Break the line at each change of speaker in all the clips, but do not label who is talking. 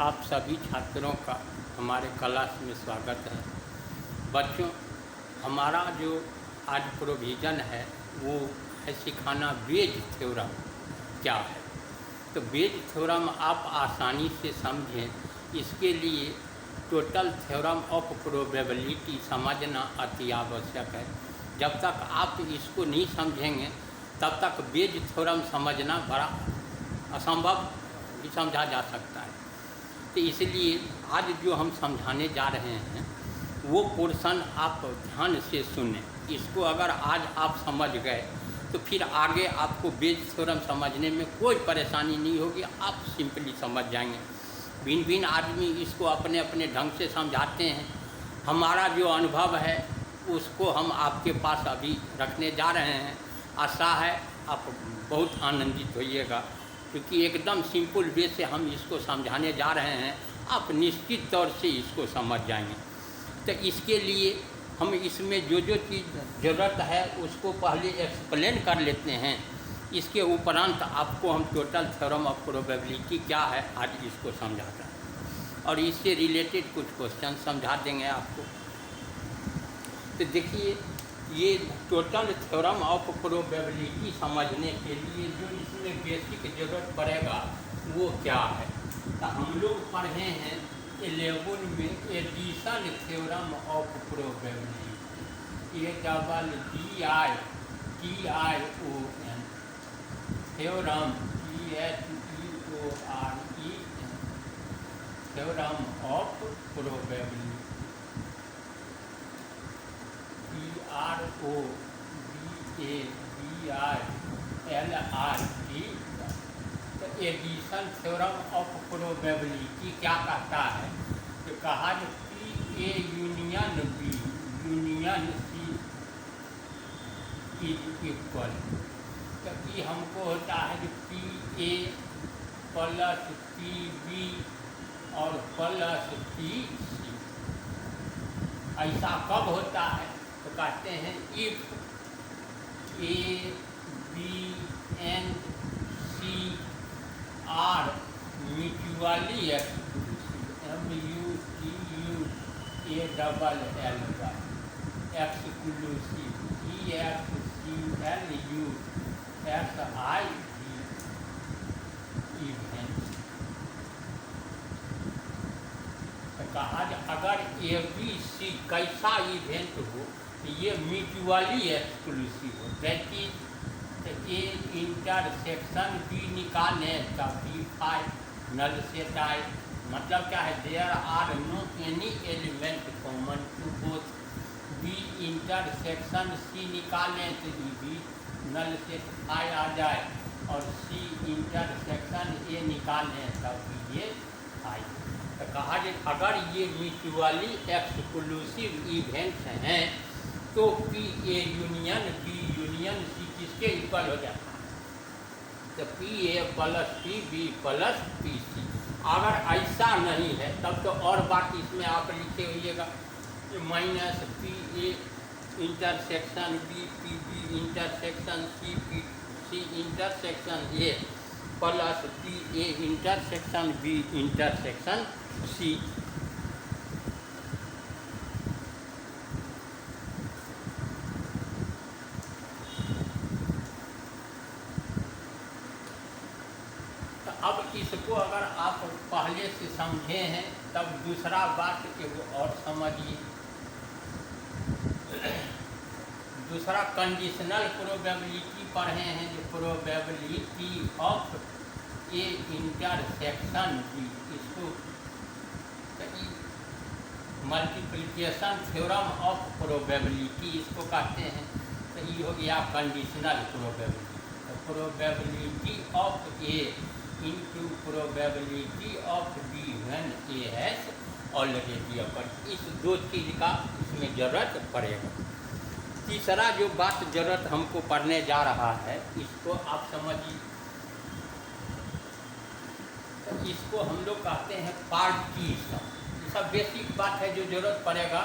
आप सभी छात्रों का हमारे क्लास में स्वागत है। बच्चों, हमारा जो आज प्रोविज़न है वो है सिखाना बेज थ्योरम क्या है। तो बेज थ्योरम आप आसानी से समझें, इसके लिए टोटल थ्योरम ऑफ प्रोबेबिलिटी समझना अति आवश्यक है। जब तक आप इसको नहीं समझेंगे तब तक बेज थ्योरम समझना बड़ा असंभव भी समझा जा सकता है। तो इसलिए आज जो हम समझाने जा रहे हैं वो पोर्शन आप ध्यान से सुनें। इसको अगर आज आप समझ गए तो फिर आगे आपको बेज थ्योरम समझने में कोई परेशानी नहीं होगी, आप सिंपली समझ जाएंगे। भिन्न भिन्न आदमी इसको अपने अपने ढंग से समझाते हैं। हमारा जो अनुभव है उसको हम आपके पास अभी रखने जा रहे हैं। आशा है आप बहुत आनंदित होइएगा, क्योंकि एकदम सिंपल वे से हम इसको समझाने जा रहे हैं। आप निश्चित तौर से इसको समझ जाएंगे। तो इसके लिए हम इसमें जो जो चीज़ ज़रूरत है उसको पहले एक्सप्लेन कर लेते हैं। इसके उपरांत आपको हम टोटल थ्योरम ऑफ प्रोबेबिलिटी क्या है आज इसको समझाते हैं और इससे रिलेटेड कुछ क्वेश्चन समझा देंगे आपको। तो देखिए, ये टोटल थ्योरम ऑफ प्रोबेबिलिटी समझने के लिए जो इसमें बेसिक ज़रूरत पड़ेगा वो क्या है। तो हम लोग पढ़े हैं 11 में addition theorem of probability, ADDITION theorem, THEOREM theorem of probability, PROBABILIT। तो एडिशन थ्योरम ऑफ प्रोबेबिलिटी क्या कहता है? तो कहा जो PA union B union C is equal. तो ये हमको होता है जो PA प्लस PB और प्लस PC। ऐसा कब होता है? तो कहते हैं if A B and C are mutually exclusive, MUTUALLY exclusive, EXCLUSIV event. तो कहा अगर ABC कैसा इवेंट हो तो ये म्यूचुअली एक्सक्लूसिव हो। That is A intersection B निकालें तब B5 नल सेट आए। मतलब क्या है? There are no any element common to both. B intersection C निकालें तो बी नल सेट आई आ जाए, और सी इंटरसेक्शन ए निकालें तब ये आई। तो कहा कि अगर ये म्यूचुअली एक्सक्लूसिव इवेंट्स हैं तो P A union B union C किसके इक्वल हो जाता है? तो P A plus P B plus P C. अगर ऐसा नहीं है तब तो और बात इसमें आप लिखे होइएगा minus P A intersection B P B intersection C P C intersection A plus P A intersection B intersection C. अब इसको अगर आप पहले से समझे हैं तब दूसरा बात एगो और समझिए। दूसरा कंडीशनल प्रोबेबिलिटी पढ़े हैं, जो probability of A intersection B. इसको मल्टीप्लिकेशन थ्योरम ऑफ प्रोबेबिलिटी इसको कहते हैं। तो ये हो गया कंडीशनल प्रोबेबिलिटी। तो probability of A into probability of B when A has already occurred. इस दो चीज़ का इसमें ज़रूरत पड़ेगा। तीसरा जो बात ज़रूरत हमको पढ़ने जा रहा है इसको आप समझिए। तो इसको हम लोग कहते हैं पार्टीशन। ये सब बेसिक बात है जो ज़रूरत पड़ेगा,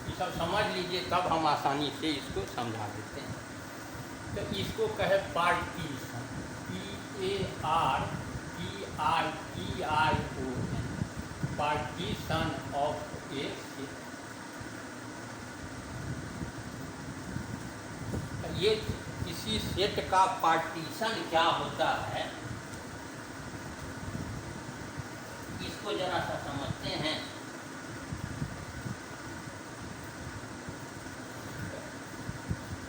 ये सब समझ लीजिए तब हम आसानी से इसको समझा देते हैं। तो इसको कहे partition, PARTITION partition of A set. ये किसी सेट का पार्टीशन क्या होता है, इसको जरा सा समझते हैं।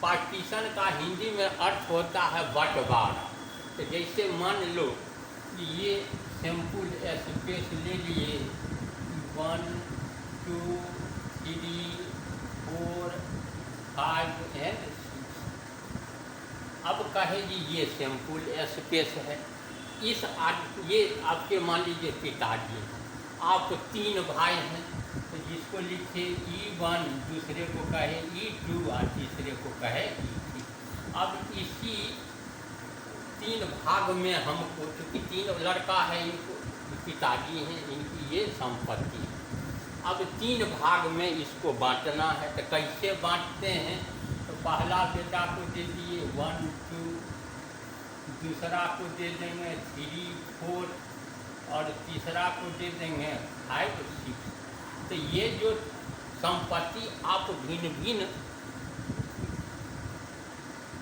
पार्टीशन का हिंदी में अर्थ होता है बंटवारा। तो जैसे मान लो कि ये सैंपल स्पेस ले लिए 1 2 3 4 5 एंड 6। अब कहे जी ये सैंपल स्पेस है। ये आपके मान लीजिए पिताजी हैं, आप 3 भाई हैं, तो जिसको लिखे E1 दूसरे को कहे E2 और तीसरे को कहे E3। अब इसी 3 भाग में हमको, क्योंकि 3 लड़का है, इनको पिताजी हैं, इनकी ये संपत्ति है। अब 3 भाग में इसको बांटना है। तो कैसे बांटते हैं? तो पहला बेटा को दे दिए 1 2, दूसरा को दे देंगे 3 4 और तीसरा को दे देंगे 5 6। तो ये जो संपत्ति आप भिन्न भिन्न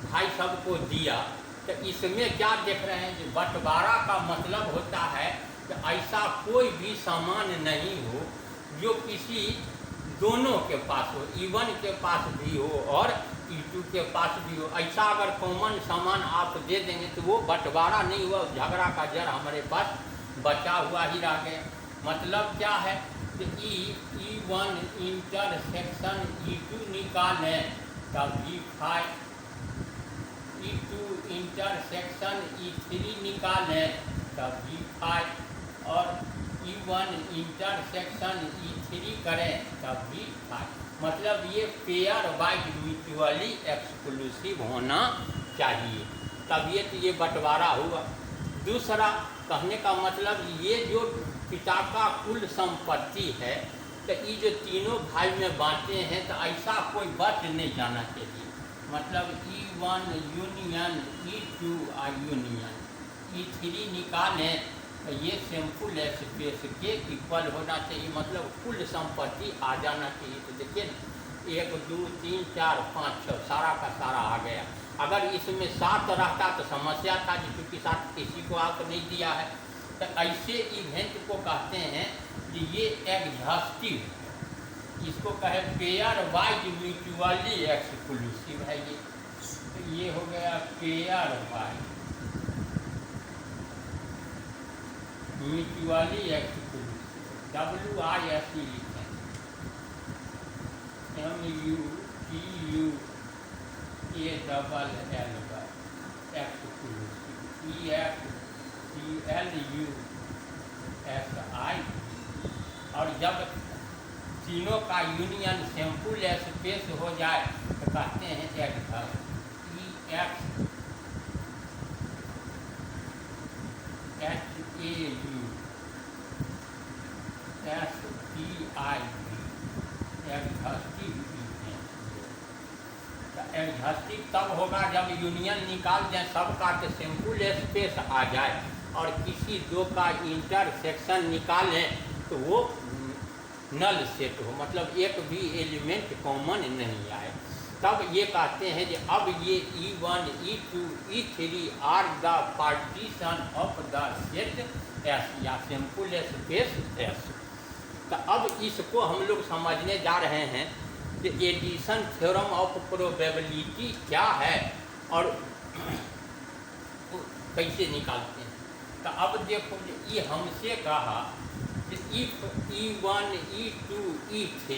भाई सबको दिया, तो इसमें क्या देख रहे हैं कि बंटवारा का मतलब होता है कि ऐसा कोई भी सामान नहीं हो जो किसी दोनों के पास हो, E1 के पास भी हो और E2 के पास भी हो। ऐसा अगर कॉमन सामान आप दे देंगे तो वो बंटवारा नहीं हुआ, झगड़ा का जड़ हमारे पास बचा हुआ ही रह गया। मतलब क्या है कि E1 इंटरसेक्शन E2 निकालें तब E5, E2 इंटरसेक्शन E3 निकालें तब E5 और E1 इंटरसेक्शन E3 करें तब E5। मतलब ये पेयर वाइज म्यूचुअली एक्सक्लूसिव होना चाहिए, तब ये बंटवारा हुआ। दूसरा कहने का मतलब ये जो पिता का कुल संपत्ति है, तो ये जो तीनों भाई में बांटे हैं, तो ऐसा कोई बच नहीं जाना चाहिए। मतलब E1 यूनियन E2 और यूनियन E3 निकालें तो ये सैंपल स्पेस के इक्वल होना चाहिए, मतलब कुल संपत्ति आ जाना चाहिए। तो देखिए 1 2 3 4 5 6 सारा का सारा आ गया। अगर इसमें 7 रहता तो समस्या था, क्योंकि 7 किसी को आप नहीं दिया है। तो ऐसे इवेंट को कहते हैं कि ये एग्जॉस्टिव, इसको कहे पेयर वाइज म्यूचुअली एक्सक्लूसिव है। ये हो गया pair wise mutually exclusive, WISE लिखें, MUTUALLY एक्सक्लूसिव, और जब तीनों का यूनियन सैंपल स्पेस हो जाए तो कहते हैं एग्जॉस्टिव, एग्जॉस्टिव तब होगा जब यूनियन निकाल दें सबका तो सैंपल स्पेस आ जाए, और किसी 2 का इंटरसेक्शन निकालें तो वो नल सेट हो, मतलब एक भी एलिमेंट कॉमन नहीं आए। तब ये कहते हैं कि अब ये E1 E2 E3 are the partition of the set S या सैंपल स्पेस S। तो अब इसको हम लोग समझने जा रहे हैं कि एडिशन थ्योरम ऑफ प्रोबेबिलिटी क्या है और कैसे निकालते हैं। तो अब देखो ये हमसे कहा कि if E1 E2 E3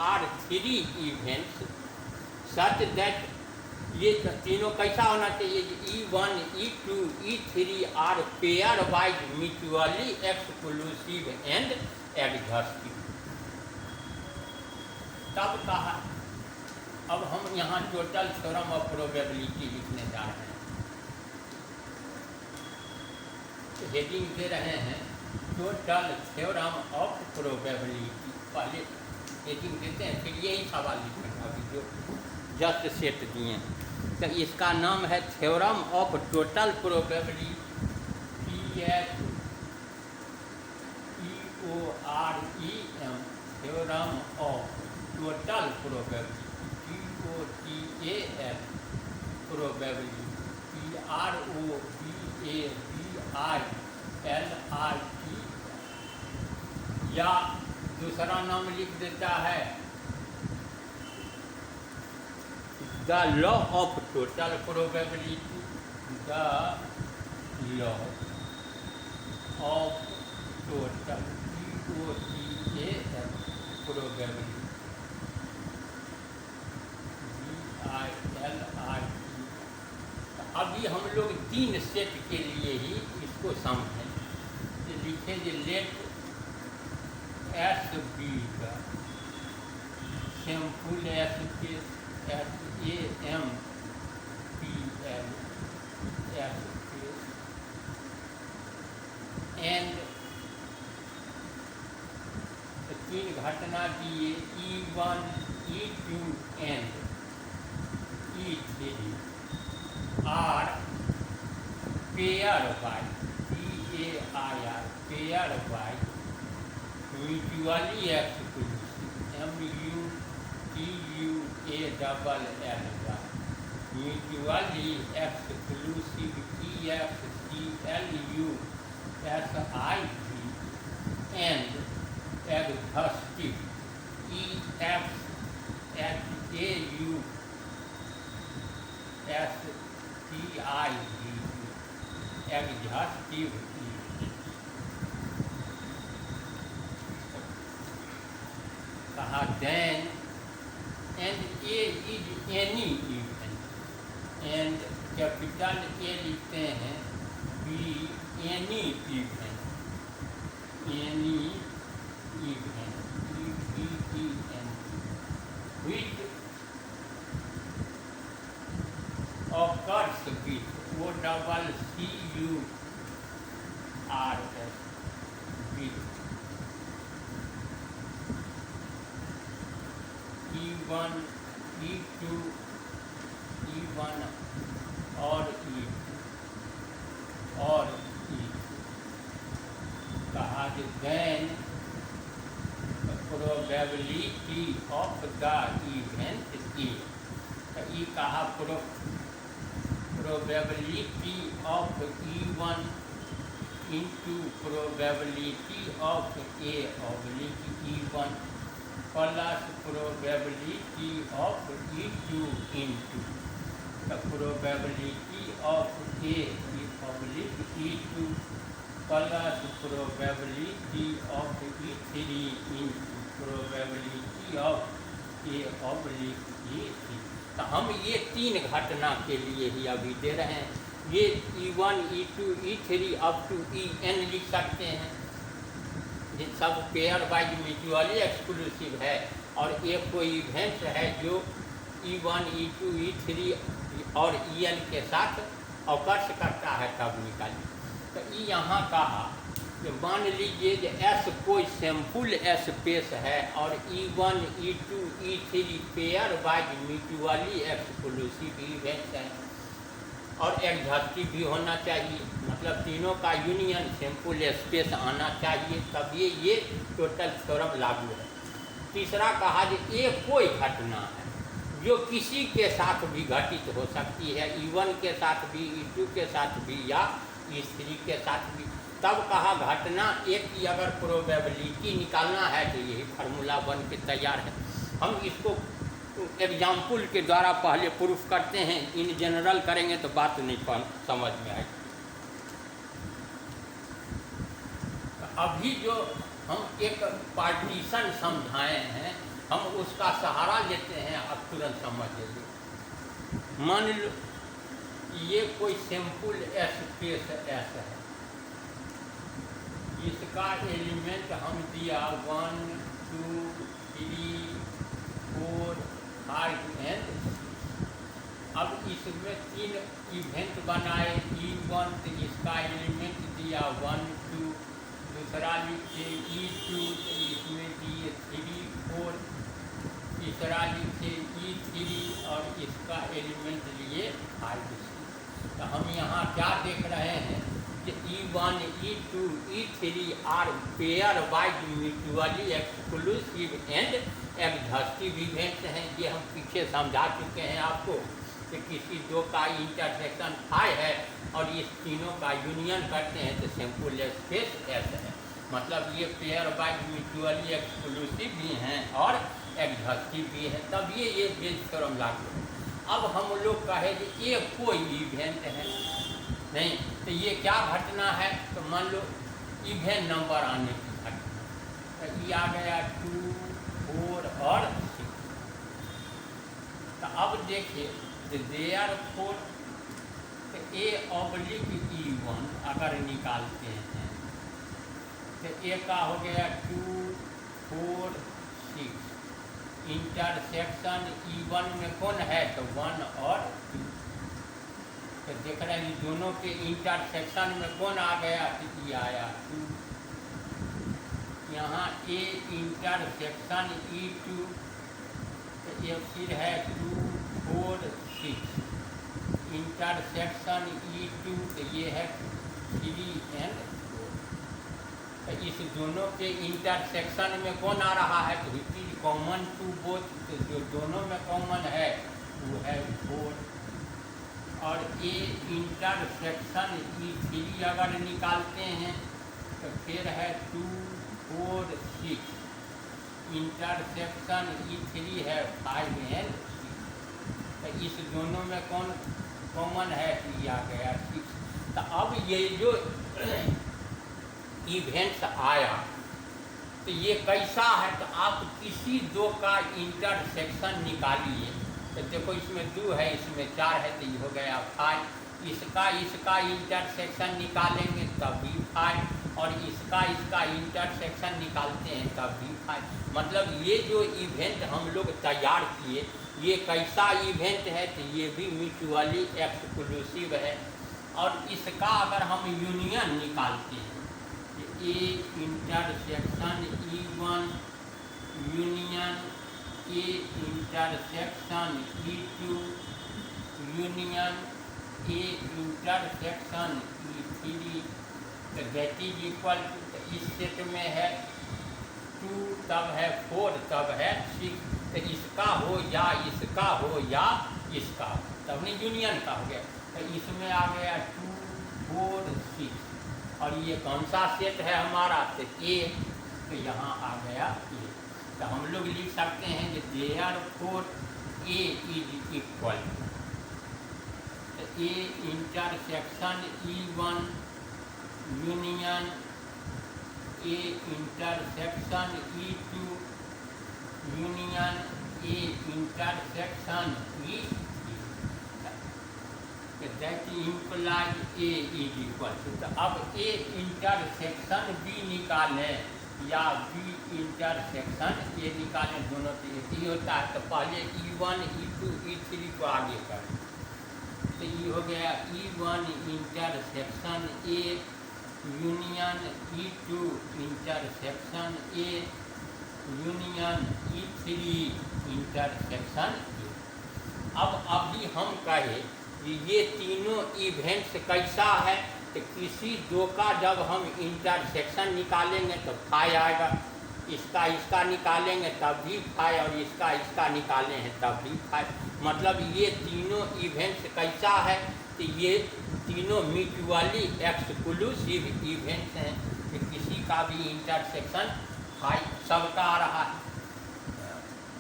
are 3 events such that, ये तीनों कैसा होना चाहिए कि E1 E2 E3 are pairwise mutually exclusive and exhaustive. तब कहा, अब हम यहाँ टोटल थ्योरम ऑफ प्रोबेबिलिटी लिखने जा रहे हैं। हेडिंग दे रहे हैं टोटल थ्योरम ऑफ प्रोबेबिलिटी। पहले हेडिंग देते हैं, फिर यही सवाल लिखेंगे अभी जो जस्ट सेट दिए। तो इसका नाम है theorem of total probability, TOREM theorem of total probability, TOTAL probability, PROBABILIT, या दूसरा नाम लिख देता है the law of total probability, the law of total probability, BILIT। अभी हम लोग 3 सेट के लिए ही इसको समझें। लिखेंगे लेट एस बी का सैम्पुल एस के SAMPL एंड 3 घटना दिए E1 E2 and E3 are pair by PAIR pair by mutually exclusive MUTUALL mutually exclusive EXCLUSIV and exhaustive EXAUSTIV exhaustive. कहा then and A is any event and capital A लिखते हैं B any event which occurs with OCCURS with E1 E2 E1 और E2 कहा कि then the probability of the event is तो ये कहा probability of E1 into probability of A/E1 plus probability of E2 into the probability of A/E2 plus probability of E3 into probability of A/E3। तो हम ये 3 घटना के लिए ही अभी दे रहे हैं। ये E1 E2 E3 up to En लिख सकते हैं, ये सब पेयर वाइज म्यूचुअली एक्सक्लूसिव है। और एक कोई इवेंट है जो E1 E2 E3 और En के साथ अवकर्ष करता है, तब निकालिए। तो यहाँ कहा कि मान लीजिए कि S कोई सैम्पुल स्पेस है और E1 E2 E3 pair wise mutually exclusive event है और एग्जॉस्टिव भी होना चाहिए, मतलब तीनों का यूनियन सैम्पुल स्पेस आना चाहिए, तब ये टोटल थ्योरम लागू है। तीसरा कहा कि एक कोई घटना है जो किसी के साथ भी घटित हो सकती है, E1 के साथ भी E2 के साथ भी या E3 के साथ भी। तब कहा घटना एक की अगर प्रोबेबिलिटी निकालना है तो यही फार्मूला बन के तैयार है। हम इसको एग्जाम्पल के द्वारा पहले प्रूफ करते हैं, इन जनरल करेंगे तो बात नहीं समझ में आएगी। अभी जो हम एक पार्टीशन समझाए हैं, हम उसका सहारा लेते हैं, अब तुरंत समझ लीजिए। मान लो ये कोई सैम्पुल स्पेस S है, इसका एलिमेंट हम दिया 1 2 3 4 5 एंड अब इसमें 3 इवेंट बनाए। E1 तो इसका एलिमेंट दिया 1 2, दूसरा लिखे E2 तो इसमें दिए 3 4, तीसरा लिखे E3 और इसका एलिमेंट लिए 5 6। तो हम यहाँ क्या देख रहे हैं E1, E2, E3 are pair-wise mutually exclusive and exhaustive events हैं। ये हम पीछे समझा चुके हैं आपको कि किसी दो का इंटरसेक्शन फाई है और इस तीनों का यूनियन करते हैं तो सिंपल स्पेस एस है। मतलब ये पेयर-वाइज म्यूचुअली एक्सक्लूसिव भी हैं और एग्जॉस्टिव भी है, तब ये बेस थ्योरम लागू है। अब हम लोग कहे कि ये कोई इवेंट है नहीं, तो ये क्या घटना है, तो मान लो इवेंट नंबर आने की घटना, तो ये आ गया 2, 4 और 6। तो अब देखिए देयर फोर, तो A/E1 अगर निकालते हैं तो ए का हो गया 2, 4, 6। इंटरसेक्शन E1 में कौन है, तो 1 और 2। तो देख रहे हैं दोनों के इंटरसेक्शन में कौन आ गया, तो ये आया 2। यहाँ A इंटरसेक्शन E2, तो ये फिर है 2, 4, 6। इंटरसेक्शन E2, तो ये है 3 और 4। तो इस दोनों के इंटरसेक्शन में कौन आ रहा है, तो it is common to both, तो जो दोनों में कॉमन है वो है 4। और A इंटरसेक्शन E3 अगर निकालते हैं तो फिर है 2, 4, 6। इंटरसेक्शन E3 है 5 और 6। तो इस दोनों में कौन कॉमन है, तो ये आ गया 6। तो अब ये जो इवेंट्स आया तो ये कैसा है, तो आप किसी दो का इंटरसेक्शन निकालिए, तो देखो इसमें 2 है, इसमें 4 है, तो ये हो गया 5। इसका इंटरसेक्शन निकालेंगे तब भी 5, और इसका इंटरसेक्शन निकालते हैं तब भी 5। मतलब ये जो इवेंट हम लोग तैयार किए ये कैसा इवेंट है, तो ये भी म्यूचुअली एक्सक्लूसिव है। और इसका अगर हम यूनियन निकालते हैं, A intersection E1 union A intersection E2 union A intersection E3, तो दैट इज इक्वल टू, इस सेट में है 2, तब है 4, तब है 6। तो इसका हो या इसका हो या इसका, तब नहीं यूनियन का हो गया। तो इसमें आ गया 2, 4, 6। और ये कौन सा सेट है हमारा, तो A, तो यहाँ आ गया A। तो हम लोग लिख सकते हैं कि देयरफॉर A इज इक्वल, तो A intersection E1 union A intersection E2 union A intersection E3, that implies A is equal to. तो अब A इंटरसेक्शन B निकालें या B इंटरसेक्शन A निकालें, दोनों तो एक ही होता है। तो पहले E1, E2, E3 को आगे करें, तो ये हो गया E1 intersection A union E2 intersection A union E3 intersection A। अब अभी हम कहें ये तीनों इवेंट्स कैसा है, तो किसी दो का जब हम इंटरसेक्शन निकालेंगे तो फाई आएगा, इसका निकालेंगे तब भी फाई, और इसका निकाले हैं तब भी फाई। मतलब ये तीनों इवेंट्स कैसा है, तो ये तीनों म्यूचुअली एक्सक्लूसिव इवेंट्स हैं कि किसी का भी इंटरसेक्शन फाई सबका आ रहा है।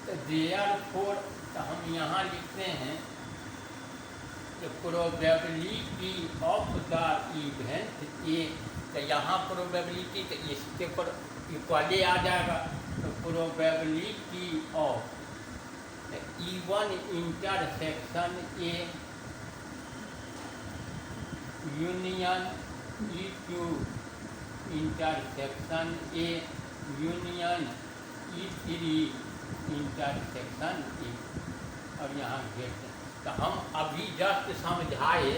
तो देयरफॉर, तो हम यहाँ लिखते हैं the probability of the event A, तो यहाँ प्रोबेबिलिटी तो इसके पर इक्वली आ जाएगा। तो probability of E1 intersection A union E2 intersection A union E3 intersection A, और यहाँ गेट। तो हम अभी जस्ट समझाए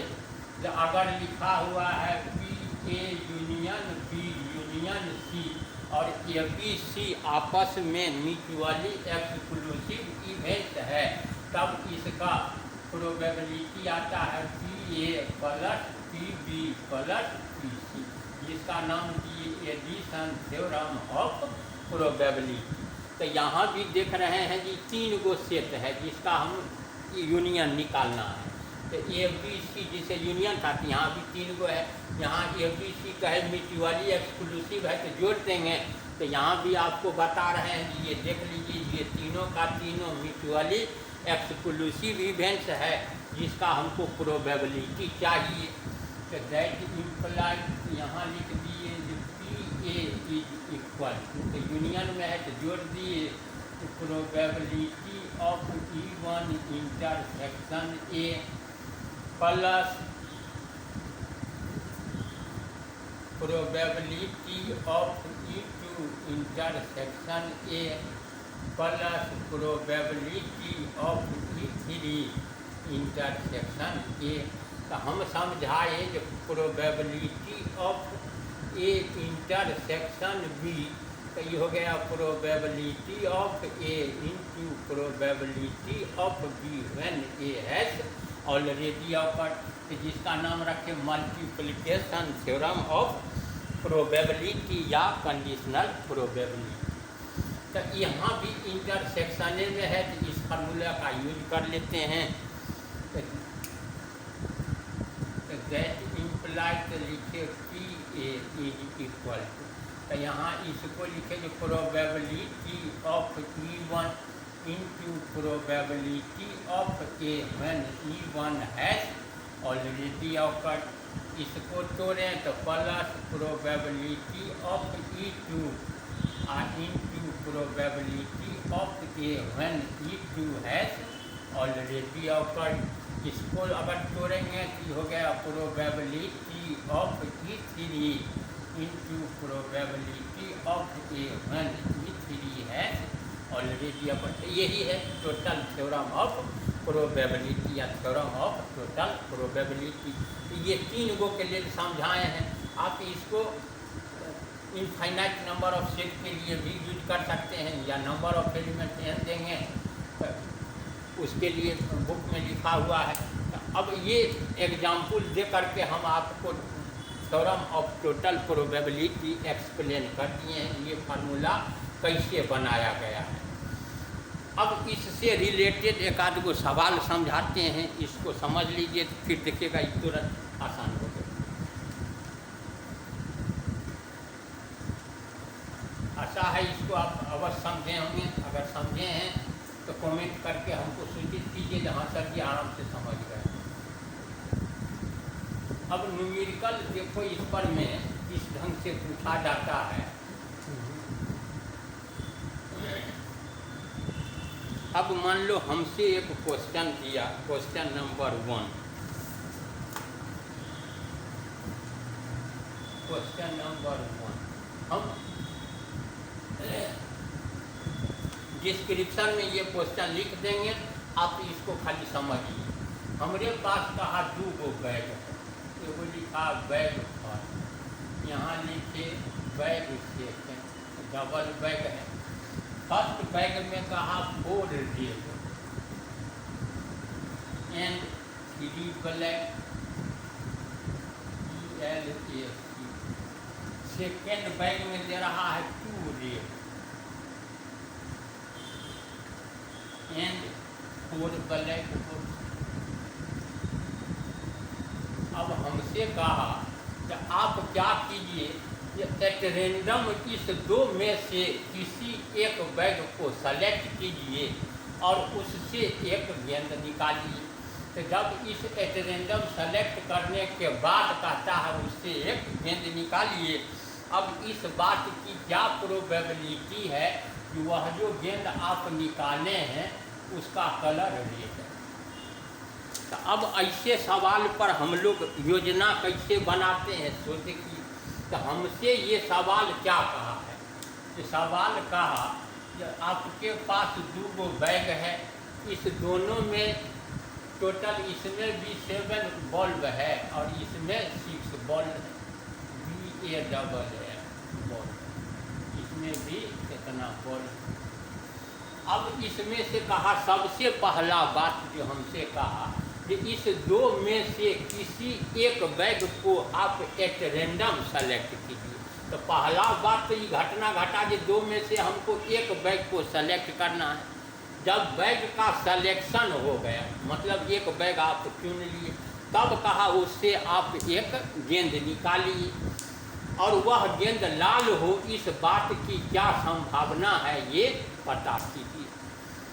कि अगर लिखा हुआ है BA union B union C और ABC आपस में म्यूचुअली एक्सक्लूसिव इवेंट है, तब इसका प्रोबेबिलिटी आता है PA plus PB plus APC, जिसका नाम दिए एडिशन थ्योरम ऑफ प्रोबेबिलिटी। तो यहाँ भी देख रहे हैं कि 3 गो सेट है जिसका हम यूनियन निकालना है। तो ABC जिसे यूनियन था, यहाँ भी 3 गो है। यहाँ ABC का है म्यूचुअली एक्सक्लूसिव है, तो जोड़ देंगे। तो यहाँ भी आपको बता रहे हैं कि ये देख लीजिए, ये तीनों का तीनों म्यूचुअली एक्सक्लूसिव इवेंट्स है जिसका हमको प्रोबेबिलिटी चाहिए। तो दैट इम्प्लाइज यहाँ लिख दिए PA इज इक्वल, तो यूनियन में है तो जोड़ दिए probability of E1 intersection A plus probability of E2 intersection A plus probability of E3 intersection A। तो हम समझाए कि probability of A intersection B, तो ये हो गया probability of A into probability of B when A has already awkward, जिसका नाम रखे मल्टीप्लिकेशन थ्योरम ऑफ प्रोबेबिलिटी या कंडीशनल प्रोबेबिलिटी। तो यहाँ भी इंटरसेक्शन में है, तो इस फार्मूला का यूज कर लेते हैं। दैट इम्प्लाइज लिखे PA इज इक्वल टू, तो यहाँ इसको लिखेंगे probability of E1 into probability of A when E1 has already awkward. इसको तोड़ें तो plus probability of E2 into probability of A when E2 has already awkward. इसको अगर तोड़ेंगे तो हो गया probability of E3 into probability of A when E3 has already awkward. यही है टोटल थ्योरम ऑफ प्रोबेबिलिटी या थ्योरम ऑफ टोटल प्रोबेबिलिटी। ये 3 गो के लिए समझाए हैं। आप इसको इनफाइनाइट नंबर ऑफ सेट के लिए भी यूज कर सकते हैं, या नंबर ऑफ एलिमेंट एन देंगे उसके लिए बुक में लिखा हुआ है। अब ये एग्जाम्पल दे करके हम आपको theorem of total probability explain कर दिए हैं, ये फार्मूला कैसे बनाया गया है। अब इससे रिलेटेड एक आध गो सवाल समझाते हैं, इसको समझ लीजिए तो फिर देखिएगा ये तुरंत आसान हो गया। आशा है इसको आप अवश्य समझे होंगे। अगर समझे हैं तो कमेंट करके हमको सूचित कीजिए, जहाँ सर जी आराम से समझ गए। अब न्यूमेरिकल देखो इस पर में इस ढंग से पूछा जाता है। अब मान लो हमसे एक क्वेश्चन दिया, क्वेश्चन नंबर 1। क्वेश्चन नंबर 1 हम डिस्क्रिप्शन में ये क्वेश्चन लिख देंगे, आप इसको खाली समझिए। हमारे पास कहा 2 गो बैग है, एगो लिखा बैग फर्स्ट, यहाँ लिखे बैग सेकेंड, डबल बैग है। फर्स्ट बैग में कहा 4 red and 3 black ELAC। Second bag में दे रहा है 2 रेड एंड 4 ब्लैक। अब हमसे कहा कि आप क्या कीजिए, एट रेंडम इस 2 में से किसी एक बैग को सेलेक्ट कीजिए और उससे एक गेंद निकालिए। तो जब इस एट रेंडम सेलेक्ट करने के बाद कहता है उससे एक गेंद निकालिए, अब इस बात की क्या प्रोबेबिलिटी है कि वह जो गेंद आप निकाले हैं उसका कलर रेड है। तो अब ऐसे सवाल पर हम लोग योजना कैसे बनाते हैं, सोचे कि तो हमसे ये सवाल क्या कहा है। ये सवाल कहा कि आपके पास 2 गो बैग है, इस दोनों में टोटल इसमें भी 7 बल्ब है और इसमें 6 बल्ब है, BA बल्ब, इसमें भी कितना बल्ब। अब इसमें से कहा सबसे पहला बात जो हमसे कहा कि इस दो में से किसी एक बैग को आप एट रेंडम सेलेक्ट कीजिए। तो पहला बात तो ये घटना घटा कि दो में से हमको एक बैग को सेलेक्ट करना है। जब बैग का सिलेक्शन हो गया, मतलब एक बैग आप चुन लिए, तब कहा उससे आप एक गेंद निकालिए और वह गेंद लाल हो, इस बात की क्या संभावना है ये पता कीजिए।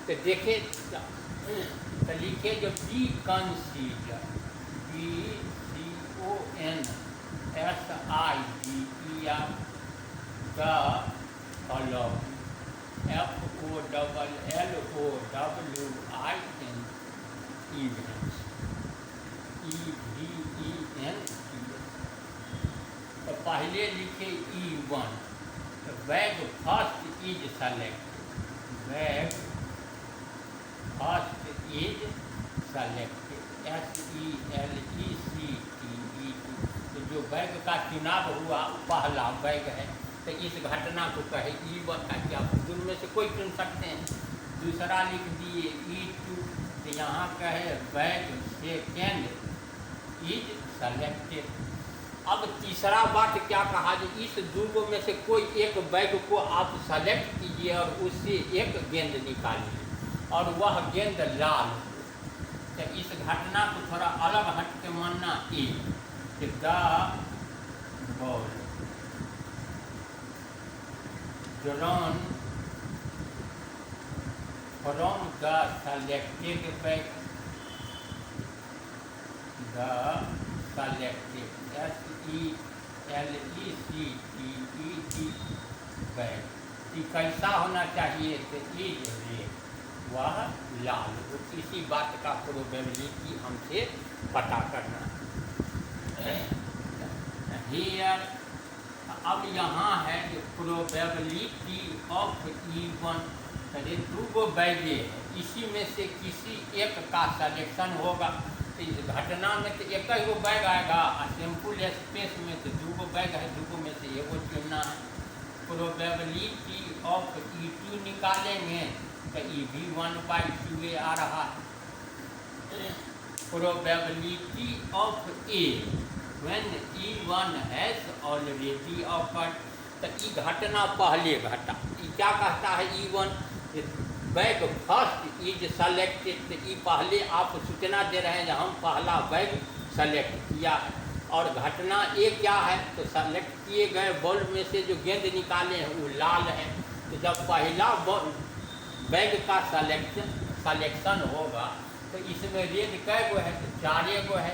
तो देखे तो लिखे जो B consider, BCONSIDER the following, FOLLOWIN events, EVENTS। तो पहले लिखे E1, तो bag first is selected, bag first is selected, SELECTED। तो जो बैग का चुनाव हुआ पहला बैग है, तो इस घटना को कहे E1 का, कि आप दोनों में से कोई चुन सकते हैं। दूसरा लिख दिए E2, तो यहाँ कहे बैग सेकेंड इज सेलेक्टेड। अब तीसरा बात क्या कहा कि इस दो में से कोई एक बैग को आप सेलेक्ट कीजिए और उससे एक गेंद निकालिए और वह गेंद लाल। तो इस घटना को थोड़ा अलग हट के मानना कि the ball drawn from the selected bag, the selected SELECTED bag कि कैसा होना चाहिए, तो इज रेड, वह लाल हो। इसी बात का प्रोबेबिलिटी हमसे पता करना है। हियर अब यहाँ है जो प्रोबेबिलिटी ऑफ E1, अरे दो गो बैगे है, इसी में से किसी एक का सिलेक्शन होगा। तो इस घटना में तो एक ही गो बैग आएगा और सैम्पल स्पेस में तो दो गो बैग है, दो गो में से एगो चुनना है। प्रोबेबिलिटी ऑफ E2 निकालेंगे तो ये भी 1/2 आ रहा है। Probability of A when E1 has already occurred, तो ये घटना पहले घटा। ये क्या कहता है E1, bag first is selected, तो ये पहले आप सूचना दे रहे हैं कि हम पहला बैग सेलेक्ट किया है। और घटना ए क्या है, तो सेलेक्ट किए गए बॉल में से जो गेंद निकाले हैं वो लाल है। तो जब पहला बैग का सलेक्शन होगा तो इसमें रेड कै गो है, तो 4 गो है,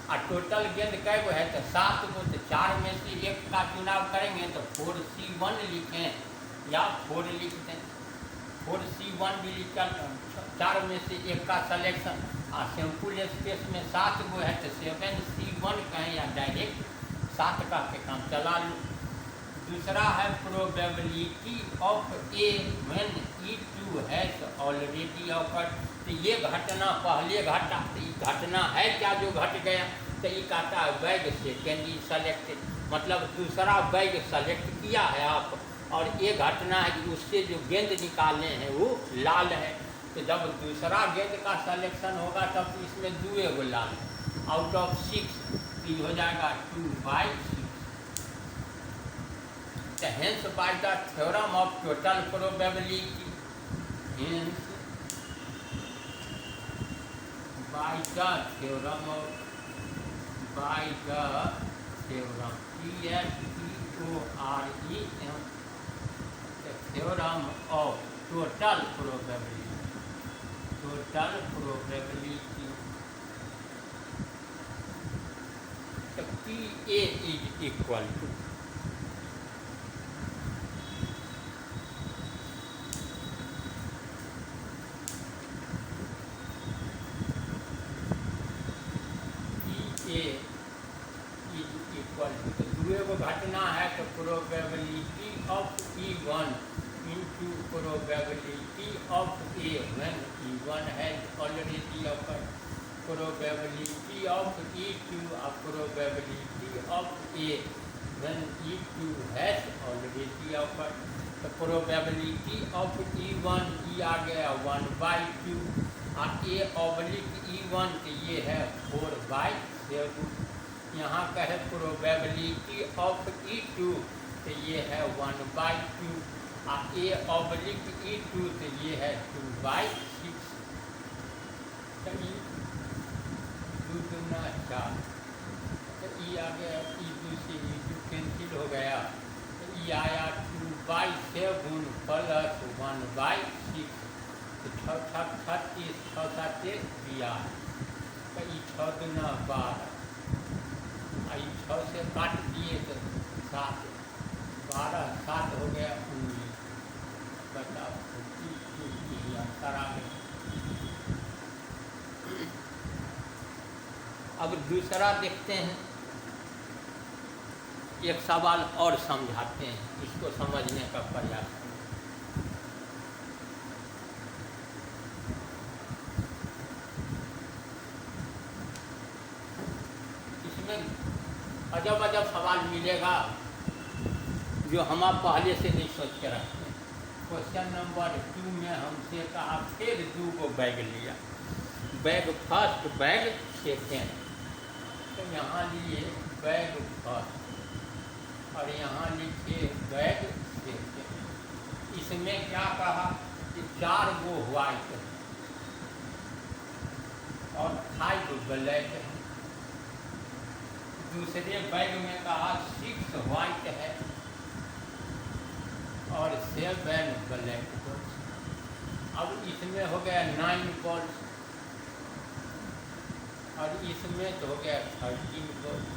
और टोटल गेंद कै गो है, तो 7 गो। तो 4 में से एक का चुनाव करेंगे तो 4C1 लिखें या 4 लिख दें। 4C1 भी लिख, 4 में से एक का सलेक्शन, और सैम्पल स्पेस में 7 गो है तो 7C1 कहें या डायरेक्ट 7 का के काम चला लूँ। दूसरा है probability of A when E2 has already awkward, तो ये घटना पहले घटा। तो ये घटना है क्या जो घट गया, तो ये कहता है बैग सेकेंड इज सेलेक्टेड, मतलब दूसरा बैग सेलेक्ट किया है आप, और ये घटना है कि उससे जो गेंद निकाले हैं वो लाल है। तो जब दूसरा गेंद का सिलेक्शन होगा तब तो इसमें 2 गो लाल है आउट ऑफ 6, तो हो जाएगा 2/6। तो hence by the theorem of total probability, hence by the theorem of, by the theorem THEOREM, the theorem of total probability, total probability, तो PA is equal to घटना है तो probability of E1 into probability of A when E1 has already awkward, probability of E2 और probability of A when E2 has already awkward. तो probability of E1 ई आ गया 1/2, और A oblique E1 तो ये है 4/7। यहाँ का है प्रोबेबिलिटी ऑफ E2 तो ये है 1/2। और ए ऑब्लिक E2 तो ये है 2/6। चलिए 2 दूना 4, तो ई आ गया, E2 से E2 कैंसिल हो गया, तो ई आया 2/7 प्लस 1/6। तो 6 36, 6 7 12, तो ई 6 दूना 12, आई 6 से काट दिए तो 7, 12 7 हो गया 19। बताओ 32 आंसर आ गया। अब दूसरा देखते हैं, एक सवाल और समझाते हैं, इसको समझने का प्रयास करें। इसमें अजब अजब सवाल मिलेगा जो हम आप पहले से नहीं सोच के रखते हैं। क्वेश्चन नंबर 2 में हमसे कहा फिर 2 को बैग लिया, बैग फर्स्ट बैग सेकेंड, तो यहाँ लिए बैग फर्स्ट और यहाँ लिखिए बैग सेकेंड। इसमें क्या कहा कि 4 गो व्हाइट और 5 ब्लैक है। दूसरे बैग में कहा 6 व्हाइट है और 7 ब्लैक बॉल्स। अब इसमें हो गया 9 बॉल्स और इसमें तो हो गया 13 बॉल्स।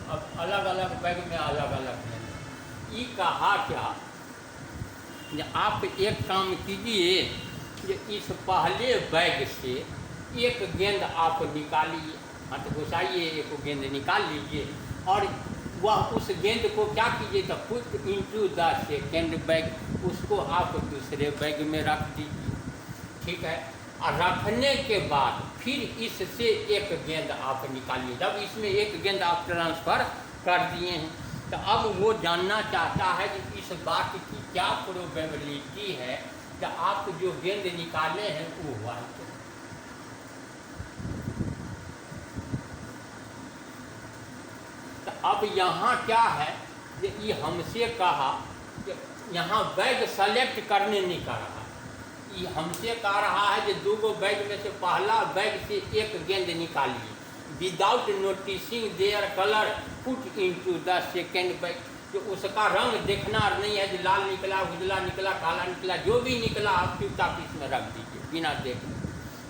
अब अलग अलग बैग में अलग अलग है। ये कहा क्या, आप एक काम कीजिए कि इस पहले बैग से एक गेंद आप निकालिए, हाथ घुसाइए, एक गेंद निकाल लीजिए और वह उस गेंद को क्या कीजिए तो put into the second bag, उसको आप दूसरे बैग में रख दीजिए। ठीक है, और रखने के बाद फिर इससे एक गेंद आप निकालिए। जब इसमें एक गेंद आप ट्रांसफ़र कर दिए हैं तो अब वो जानना चाहता है कि इस बात की क्या प्रोबेबिलिटी है कि आप जो गेंद निकाले हैं वो व्हाइट है। अब यहाँ क्या है कि ये हमसे कहा कि यहाँ बैग सेलेक्ट करने नहीं कर रहा, ये हमसे कह रहा है कि 2 गो बैग में से पहला बैग से एक गेंद निकालिए, without noticing their colour put into the second bag. जो उसका रंग देखना नहीं है, जो लाल निकला, उजला निकला, काला निकला, जो भी निकला आप चुपचाप इसमें रख दीजिए बिना देखने,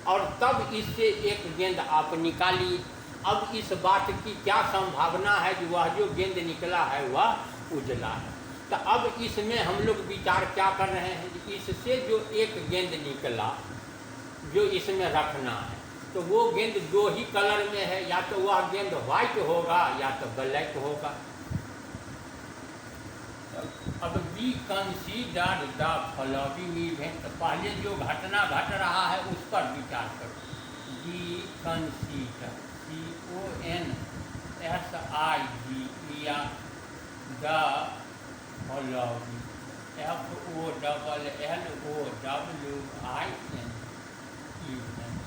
और तब इससे एक गेंद आप निकालिए। अब इस बात की क्या संभावना है कि वह जो गेंद निकला है वह उजला है। तो अब इसमें हम लोग विचार क्या कर रहे हैं कि इससे जो एक गेंद निकला जो इसमें रखना है, तो वो गेंद 2 ही कलर में है, या तो वह गेंद व्हाइट होगा या तो ब्लैक होगा। अब B consider the following event, पहले जो घटना घट रहा है उस पर विचार करो। B consider CONSIDER the following FOLLOWIN event.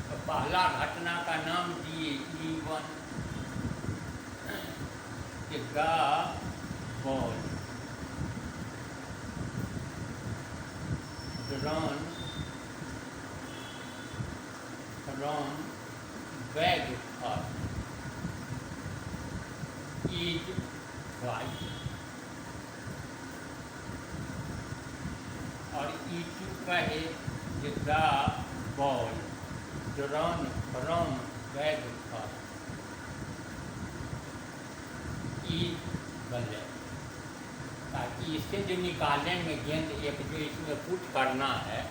तो पहला घटना का नाम दिए E1, the ball drawn from bag first is white, और E2 कहे कि the ball drawn from bag first is black. ताकि इससे जो निकालेंगे गेंद एक जो इसमें पुट करना है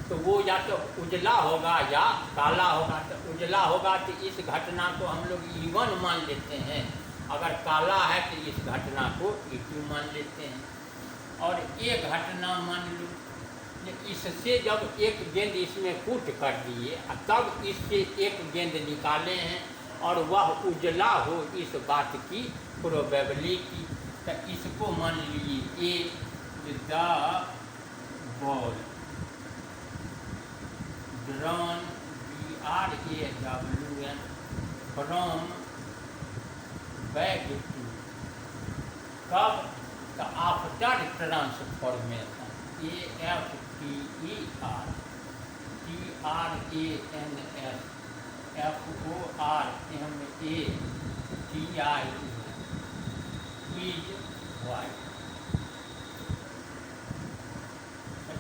तो वो या तो उजला होगा या काला होगा। तो उजला होगा तो इस घटना को हम लोग E1 मान लेते हैं, अगर काला है तो इस घटना को E2 मान लेते हैं। और ये घटना मान लो इससे जब एक गेंद इसमें पुट कर दिए तब इससे एक गेंद निकाले हैं और वह उजला हो, इस बात की प्रोबेबिलिटी। तो इसको मान लीजिए ए the ball drawn BRAWN from bag to कब the after transformation AFTERANSFORMATION is white।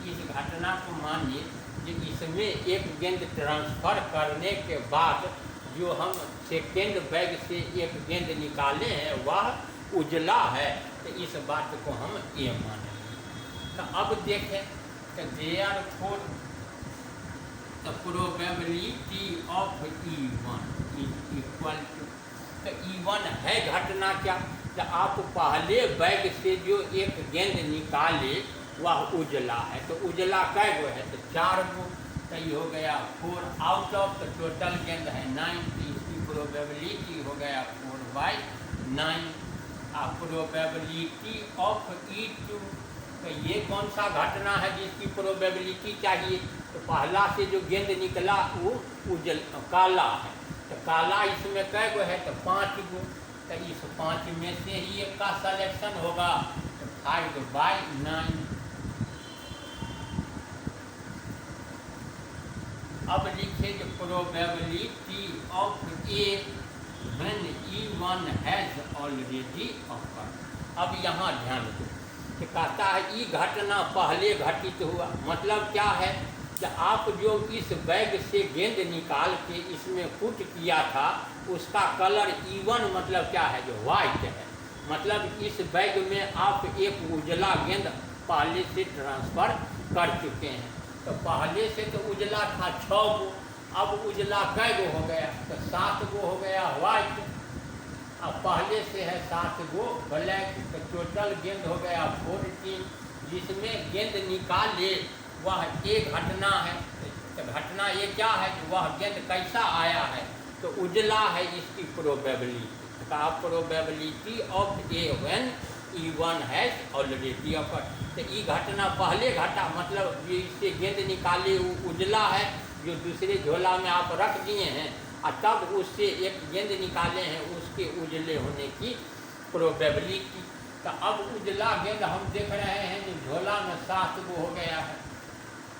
इस घटना को मानिए कि इसमें एक गेंद ट्रांसफर करने के बाद जो हम सेकेंड बैग से एक गेंद निकाले हैं वह उजला है, तो इस बात को हम ये मानेंगे। तो अब देखें कि therefore the probability of E1 is equal to, तो E1 है घटना क्या, तो आप पहले बैग से जो एक गेंद निकाले वह उजला है, तो उजला कै गो है, तो 4 गो, तो ये हो गया 4 आउट ऑफ, तो टोटल गेंद है 9, तो इसकी प्रोबेबिलिटी हो गया 4/9। प्रोबेबिलिटी ऑफ E2, तो ये कौन सा घटना है जिसकी प्रोबेबिलिटी चाहिए, तो पहला से जो गेंद निकला वो काला है, तो काला इसमें कै गो है, तो 5 गो, तो इस 5 में से ही एक का सिलेक्शन होगा, तो 5/9। अब लिखे जो probability of A when E1 has already occurred। अब यहाँ ध्यान दो कि कहता है ई घटना पहले घटित हुआ, मतलब क्या है कि आप जो इस बैग से गेंद निकाल के इसमें पुट किया था उसका कलर E1 मतलब क्या है, जो वाइट है, मतलब इस बैग में आप एक उजला गेंद पहले से ट्रांसफ़र कर चुके हैं। तो पहले से तो उजला था 6 गो, अब उजला कै गो हो गया, तो 7 गो हो गया वाइट, अब पहले से है 7 गो ब्लैक, तो टोटल गेंद हो गया 14, जिसमें गेंद निकाले वह एक घटना है। तो घटना ये क्या है कि वह गेंद कैसा आया है, तो उजला है, इसकी प्रोबेबिलिटी का probability of A when E1 has already awkward. तो ये घटना पहले घटा, मतलब इससे गेंद निकाले वो उजला है जो दूसरे झोला में आप रख दिए हैं, और तब उससे एक गेंद निकाले हैं उसके उजले होने की प्रोबेबिलिटी। तो अब उजला गेंद हम देख रहे हैं जो झोला में 7 गो हो गया है,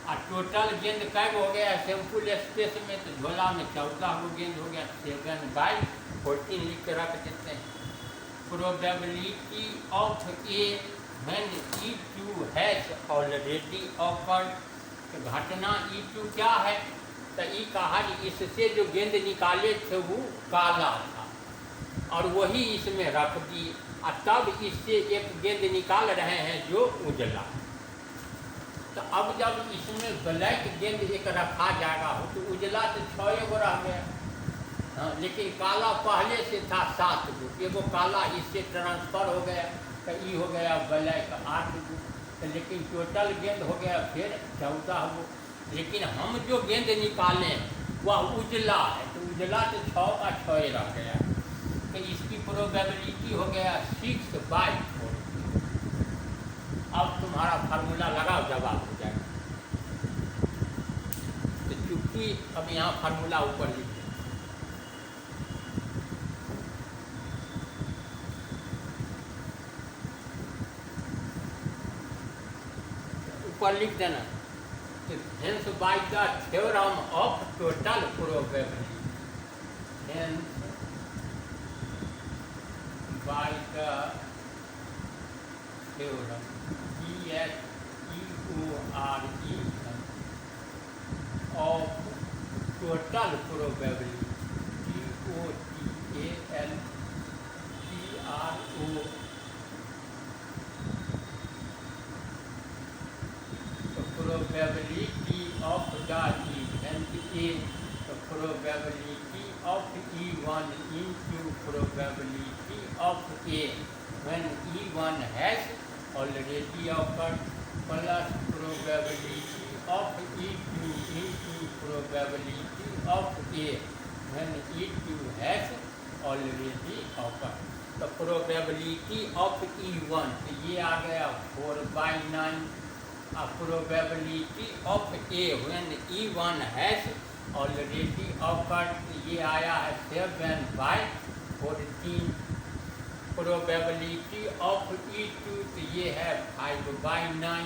और टोटल गेंद कै गो हो गया है सैम्पुल स्पेस में, तो झोला में 14 गो गेंद हो गया, 7/14 लिख के रख देते हैं। Probability of A when E2 has already awkward, तो घटना E2 क्या है, तो ये कहा कि इससे जो गेंद निकाले थे वो काला था और वही इसमें रख दी, और तब इससे एक गेंद निकाल रहे हैं जो उजला। तो अब जब इसमें ब्लैक गेंद एक रखा जाएगा हो तो उजला तो 6 गो रह गया, हाँ, लेकिन काला पहले से था 7 गो, एगो काला इससे ट्रांसफ़र हो गया, तो ये हो गया ब्लैक 8 गो, तो लेकिन टोटल गेंद हो गया फिर 14 गो। लेकिन हम जो गेंद निकालें वह उजला है, तो उजला तो 6 का 6 रह गया, तो इसकी प्रोबेबिलिटी हो गया 6/4। अब तुम्हारा फार्मूला लगाओ, जवाब हो जाएगा। तो चूंकि अब यहाँ फार्मूला ऊपर लिख देना, hence by the theorem of total probability, hence by the theorem of total probability, TOTALPRO, probability of the event A, the probability of E1 into probability of A when E1 has already occurred plus probability of E2 into probability of A when E2 has already occurred। तो probability of E1 तो ये आ गया 4/9, probability of A when E1 has already occurred, ये आया है 7/14, probability of E2 तो ये है 5/9,